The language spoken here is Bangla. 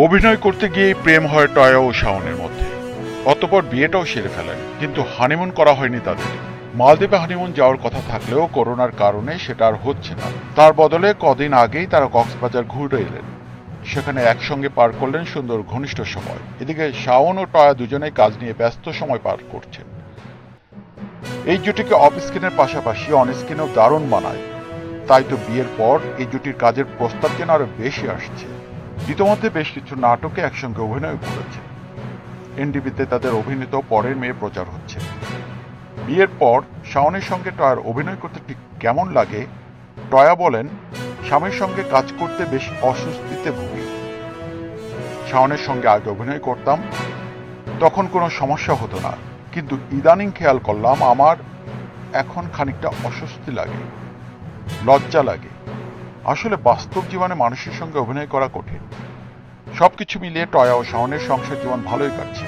অভিনয় করতে গিয়েই প্রেম হয় টয়া ও শাওনের মধ্যে। অতঃপর বিয়েটাও সেরে ফেলেন, কিন্তু হানিমুন করা হয়নি তাদের। মালদ্বীপে হানিমুন যাওয়ার কথা থাকলেও করোনার কারণে সেটা আর হচ্ছে না। তার বদলে কদিন আগেই তারা কক্সবাজার ঘুরে এলেন। সেখানে একসঙ্গে পার করলেন সুন্দর ঘনিষ্ঠ সময়। এদিকে শাওন ও টয়া দুজনেই কাজ নিয়ে ব্যস্ত সময় পার করছেন। এই জুটিকে অফ স্ক্রিনের পাশাপাশি অন স্ক্রিনেও দারুণ মানায়। তাই তো বিয়ের পর এই জুটির কাজের প্রস্তাব যেন আরো বেশি আসছে। ইতোমধ্যে বেশ কিছু নাটকে একসঙ্গে অভিনয় করেছে। এনডিবিতে তাদের অভিনীত পরের মেয়ে প্রচার হচ্ছে। বিয়ের পর শাওনের সঙ্গে টয়ার অভিনয় করতে ঠিক কেমন লাগে, টয়া বলেন, স্বামীর সঙ্গে কাজ করতে বেশ অস্বস্তিতে ভুগি। শাওনের সঙ্গে আগে অভিনয় করতাম, তখন কোনো সমস্যা হতো না, কিন্তু ইদানিং খেয়াল করলাম আমার এখন খানিকটা অস্বস্তি লাগে, লজ্জা লাগে। আসলে বাস্তব জীবনে মানুষের সঙ্গে অভিনয় করা কঠিন। সবকিছু মিলিয়ে টয়া ও শাওনের সংসার জীবন ভালোই কাটছে।